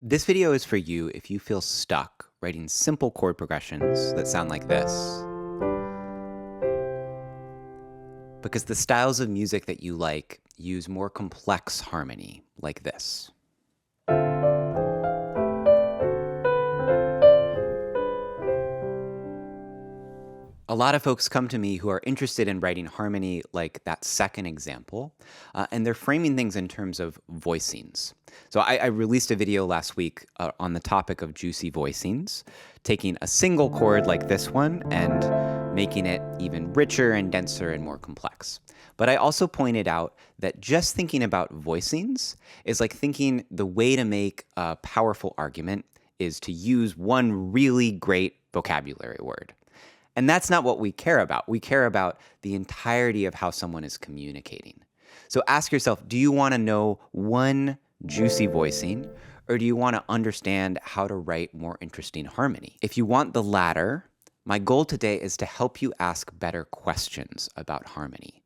This video is for you if you feel stuck writing simple chord progressions that sound like this. Because the styles of music that you like use more complex harmony, like this. A lot of folks come to me who are interested in writing harmony like that second example, and they're framing things in terms of voicings. So I released a video last week on the topic of juicy voicings, taking a single chord like this one and making it even richer and denser and more complex. But I also pointed out that just thinking about voicings is like thinking the way to make a powerful argument is to use one really great vocabulary word. And that's not what we care about. We care about the entirety of how someone is communicating. So ask yourself, do you want to know one juicy voicing, or do you want to understand how to write more interesting harmony? If you want the latter, my goal today is to help you ask better questions about harmony.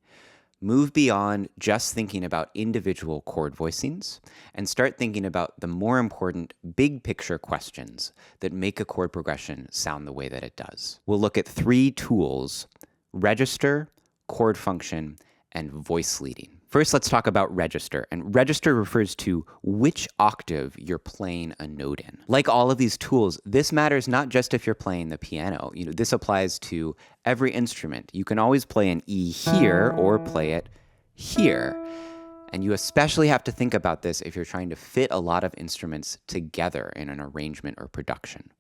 Move beyond just thinking about individual chord voicings and start thinking about the more important big picture questions that make a chord progression sound the way that it does. We'll look at three tools: register, chord function, and voice leading. First, let's talk about register. And register refers to which octave you're playing a note in. Like all of these tools, this matters not just if you're playing the piano. This applies to every instrument. You can always play an E here or play it here. And you especially have to think about this if you're trying to fit a lot of instruments together in an arrangement or production.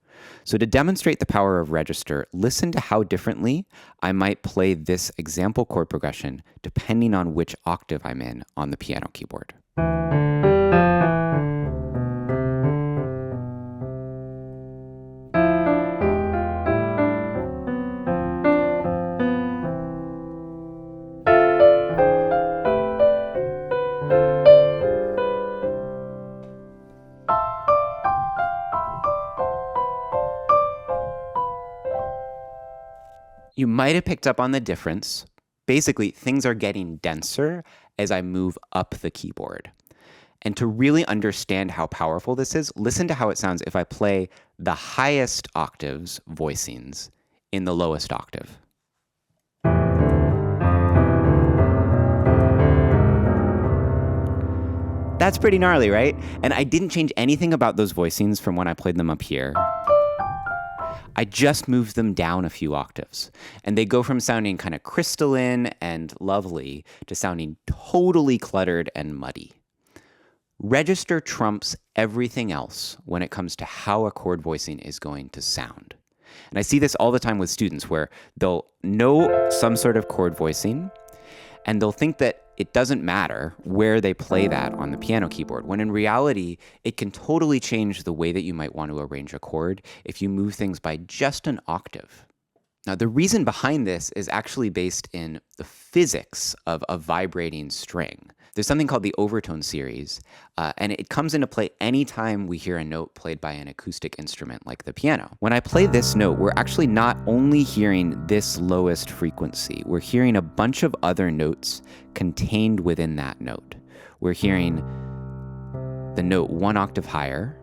So to demonstrate the power of register, listen to how differently I might play this example chord progression depending on which octave I'm in on the piano keyboard. You might have picked up on the difference. Basically, things are getting denser as I move up the keyboard. And to really understand how powerful this is, listen to how it sounds if I play the highest octaves voicings in the lowest octave. That's pretty gnarly, right? And I didn't change anything about those voicings from when I played them up here. I just moved them down a few octaves, and they go from sounding kind of crystalline and lovely to sounding totally cluttered and muddy. Register trumps everything else when it comes to how a chord voicing is going to sound. And I see this all the time with students where they'll know some sort of chord voicing, and they'll think that it doesn't matter where they play that on the piano keyboard, when in reality, it can totally change the way that you might want to arrange a chord if you move things by just an octave. Now, the reason behind this is actually based in the physics of a vibrating string. There's something called the overtone series, and it comes into play anytime we hear a note played by an acoustic instrument like the piano. When I play this note, we're actually not only hearing this lowest frequency, we're hearing a bunch of other notes contained within that note. We're hearing the note one octave higher,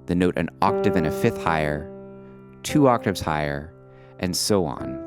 the note an octave and a fifth higher, 2 octaves higher, and so on.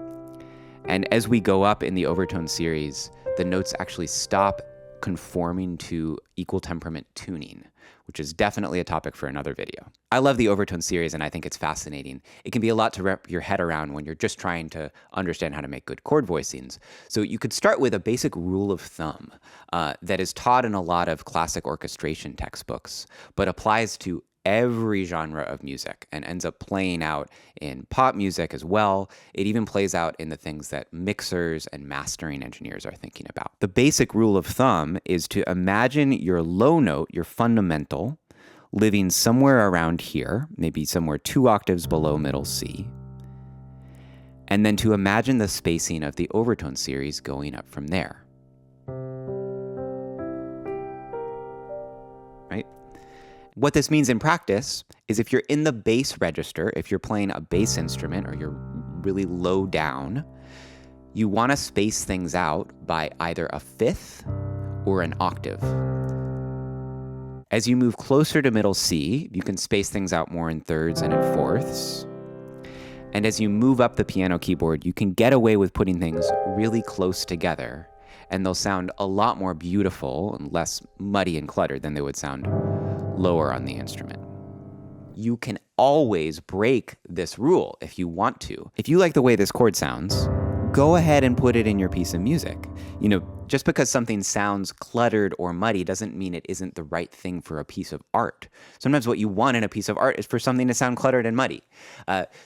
And as we go up in the overtone series, the notes actually stop conforming to equal temperament tuning, which is definitely a topic for another video. I love the overtone series, and I think it's fascinating. It can be a lot to wrap your head around when you're just trying to understand how to make good chord voicings. So you could start with a basic rule of thumb that is taught in a lot of classic orchestration textbooks, but applies to every genre of music and ends up playing out in pop music as well. It even plays out in the things that mixers and mastering engineers are thinking about. The basic rule of thumb is to imagine your low note, your fundamental, living somewhere around here, maybe somewhere 2 octaves below middle C, and then to imagine the spacing of the overtone series going up from there. What this means in practice is if you're in the bass register, if you're playing a bass instrument or you're really low down, you want to space things out by either a fifth or an octave. As you move closer to middle C, you can space things out more in thirds and in fourths. And as you move up the piano keyboard, you can get away with putting things really close together, and they'll sound a lot more beautiful and less muddy and cluttered than they would sound lower on the instrument. You can always break this rule if you want to. If you like the way this chord sounds, go ahead and put it in your piece of music. Just because something sounds cluttered or muddy doesn't mean it isn't the right thing for a piece of art. Sometimes what you want in a piece of art is for something to sound cluttered and muddy.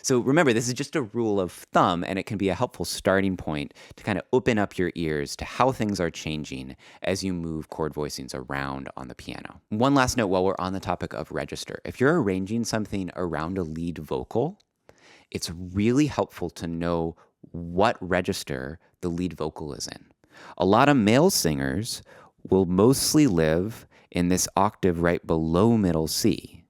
So remember, this is just a rule of thumb, and it can be a helpful starting point to kind of open up your ears to how things are changing as you move chord voicings around on the piano. One last note while we're on the topic of register. If you're arranging something around a lead vocal, it's really helpful to know what register the lead vocal is in. A lot of male singers will mostly live in this octave right below middle C,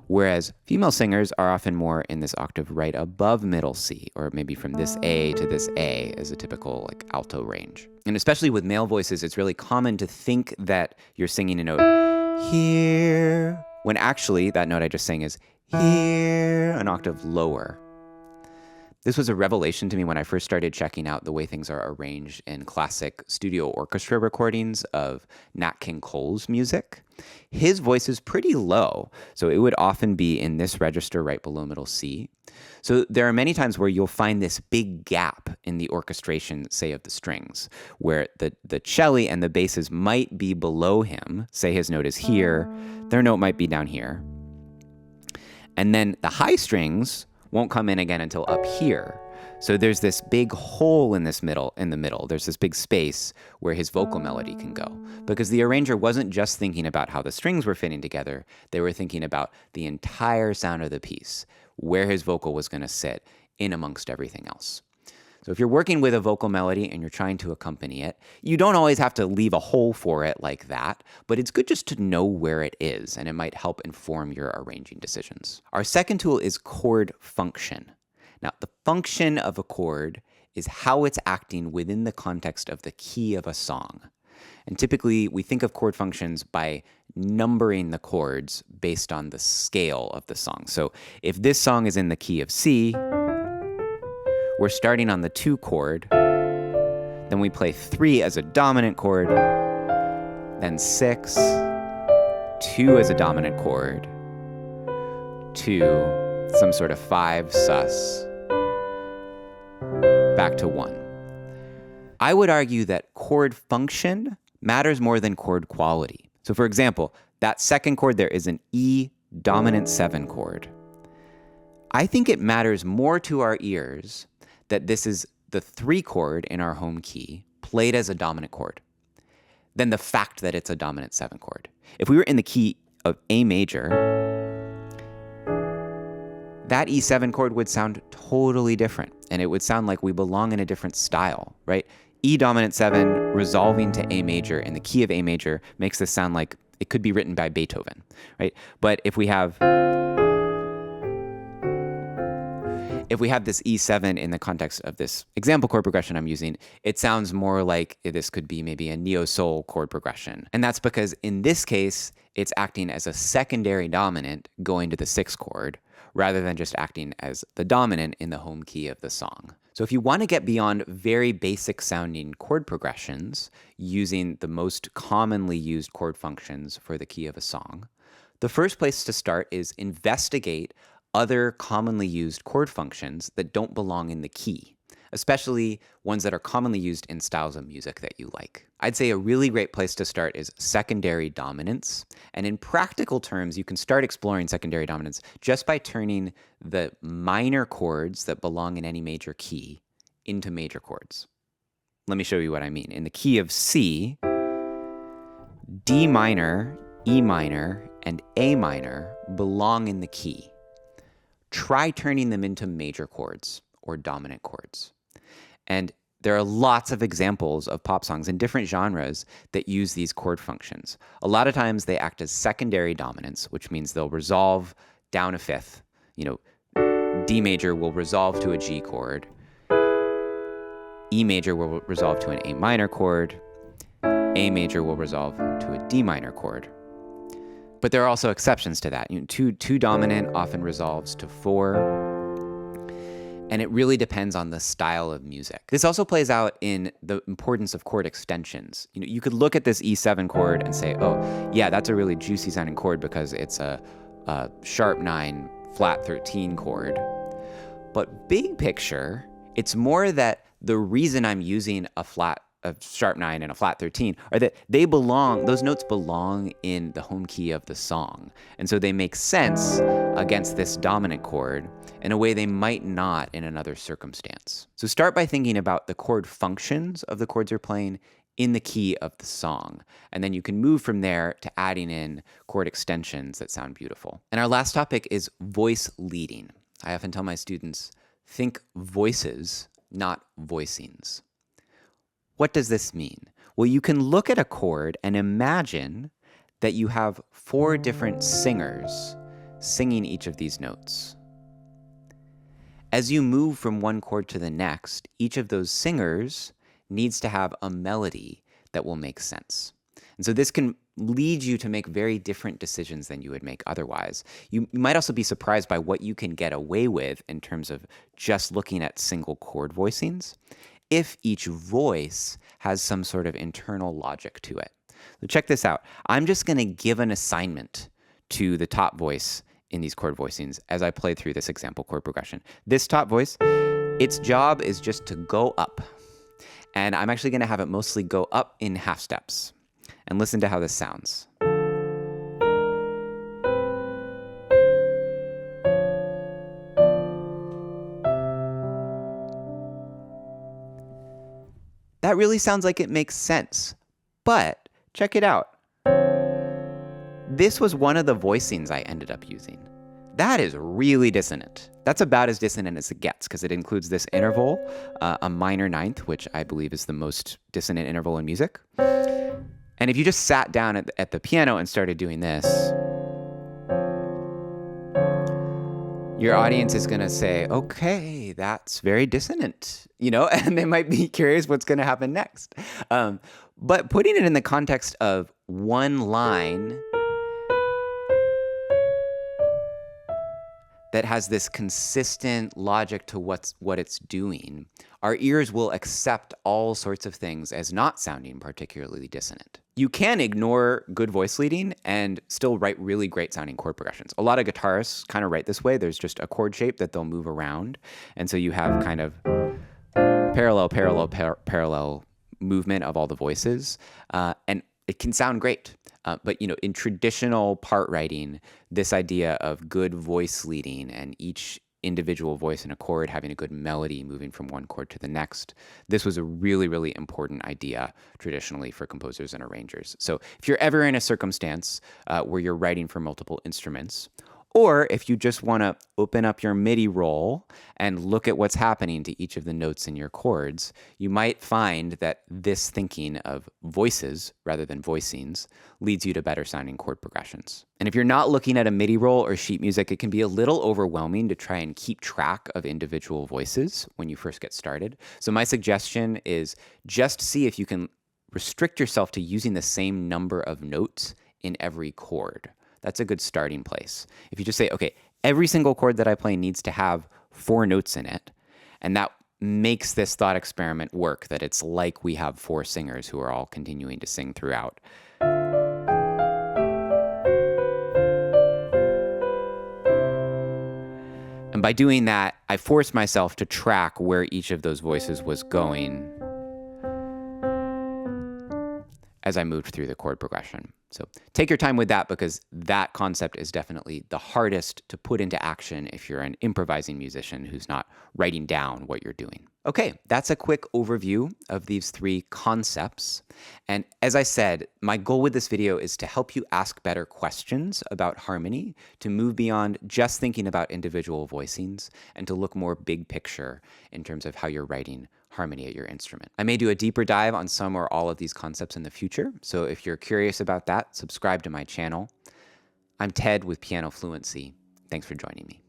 whereas female singers are often more in this octave right above middle C, or maybe from this A to this A as a typical alto range. And especially with male voices, it's really common to think that you're singing a note here, when actually that note I just sang is here, an octave lower. This was a revelation to me when I first started checking out the way things are arranged in classic studio orchestra recordings of Nat King Cole's music. His voice is pretty low, so it would often be in this register right below middle C. So there are many times where you'll find this big gap in the orchestration, say, of the strings, where the cello and the basses might be below him. Say his note is here, their note might be down here. And then the high strings won't come in again until up here. So there's this big hole in the middle. There's this big space where his vocal melody can go. Because the arranger wasn't just thinking about how the strings were fitting together, they were thinking about the entire sound of the piece, where his vocal was going to sit in amongst everything else. So if you're working with a vocal melody and you're trying to accompany it, you don't always have to leave a hole for it like that, but it's good just to know where it is, and it might help inform your arranging decisions. Our second tool is chord function. Now, the function of a chord is how it's acting within the context of the key of a song. And typically, we think of chord functions by numbering the chords based on the scale of the song. So if this song is in the key of C, we're starting on the 2 chord, then we play 3 as a dominant chord, then 6, 2 as a dominant chord, 2, some sort of 5 sus, back to 1. I would argue that chord function matters more than chord quality. So for example, that second chord there is an E dominant 7 chord. I think it matters more to our ears that this is the 3 chord in our home key played as a dominant chord than the fact that it's a dominant 7 chord. If we were in the key of A major, that E7 chord would sound totally different, and it would sound like we belong in a different style, right? E dominant 7 resolving to A major in the key of A major makes this sound like it could be written by Beethoven, right? But if we have this E7 in the context of this example chord progression I'm using, it sounds more like this could be maybe a neo-soul chord progression. And that's because in this case, it's acting as a secondary dominant going to the 6th chord, rather than just acting as the dominant in the home key of the song. So if you want to get beyond very basic sounding chord progressions using the most commonly used chord functions for the key of a song, the first place to start is investigate other commonly used chord functions that don't belong in the key, especially ones that are commonly used in styles of music that you like. I'd say a really great place to start is secondary dominants. And in practical terms, you can start exploring secondary dominants just by turning the minor chords that belong in any major key into major chords. Let me show you what I mean. In the key of C, D minor, E minor, and A minor belong in the key. Try turning them into major chords or dominant chords. And there are lots of examples of pop songs in different genres that use these chord functions. A lot of times they act as secondary dominants, which means they'll resolve down a 5th. D major will resolve to a G chord. E major will resolve to an A minor chord. A major will resolve to a D minor chord. But there are also exceptions to that. Two dominant often resolves to 4, and it really depends on the style of music. This also plays out in the importance of chord extensions. You could look at this E7 chord and say, oh, yeah, that's a really juicy sounding chord because it's a sharp 9, flat 13 chord. But big picture, it's more that the reason I'm using a sharp 9 and a flat 13 are that those notes belong in the home key of the song. And so they make sense against this dominant chord in a way they might not in another circumstance. So start by thinking about the chord functions of the chords you're playing in the key of the song. And then you can move from there to adding in chord extensions that sound beautiful. And our last topic is voice leading. I often tell my students, think voices, not voicings. What does this mean? Well, you can look at a chord and imagine that you have 4 different singers singing each of these notes. As you move from one chord to the next, each of those singers needs to have a melody that will make sense. And so this can lead you to make very different decisions than you would make otherwise. You might also be surprised by what you can get away with in terms of just looking at single chord voicings, if each voice has some sort of internal logic to it. So check this out. I'm just going to give an assignment to the top voice in these chord voicings as I play through this example chord progression. This top voice, its job is just to go up. And I'm actually going to have it mostly go up in half steps. And listen to how this sounds. That really sounds like it makes sense, but check it out. This was one of the voicings I ended up using. That is really dissonant. That's about as dissonant as it gets because it includes this interval, a minor ninth, which I believe is the most dissonant interval in music. And if you just sat down at the piano and started doing this, your audience is going to say, okay, that's very dissonant, and they might be curious what's going to happen next. But putting it in the context of one line that has this consistent logic to what it's doing, our ears will accept all sorts of things as not sounding particularly dissonant. You can ignore good voice leading and still write really great sounding chord progressions. A lot of guitarists kind of write this way. There's just a chord shape that they'll move around. And so you have kind of parallel movement of all the voices. And it can sound great. But in traditional part writing, this idea of good voice leading and each individual voice in a chord having a good melody moving from one chord to the next, this was a really, really important idea traditionally for composers and arrangers. So if you're ever in a circumstance where you're writing for multiple instruments, or if you just want to open up your MIDI roll and look at what's happening to each of the notes in your chords, you might find that this thinking of voices rather than voicings leads you to better sounding chord progressions. And if you're not looking at a MIDI roll or sheet music, it can be a little overwhelming to try and keep track of individual voices when you first get started. So my suggestion is just see if you can restrict yourself to using the same number of notes in every chord. That's a good starting place. If you just say, okay, every single chord that I play needs to have 4 notes in it, and that makes this thought experiment work, that it's like we have 4 singers who are all continuing to sing throughout. And by doing that, I forced myself to track where each of those voices was going as I moved through the chord progression. So take your time with that because that concept is definitely the hardest to put into action if you're an improvising musician who's not writing down what you're doing. Okay, that's a quick overview of these 3 concepts. And as I said, my goal with this video is to help you ask better questions about harmony, to move beyond just thinking about individual voicings, and to look more big picture in terms of how you're writing harmony at your instrument. I may do a deeper dive on some or all of these concepts in the future, so if you're curious about that, subscribe to my channel. I'm Ted with Piano Fluency. Thanks for joining me.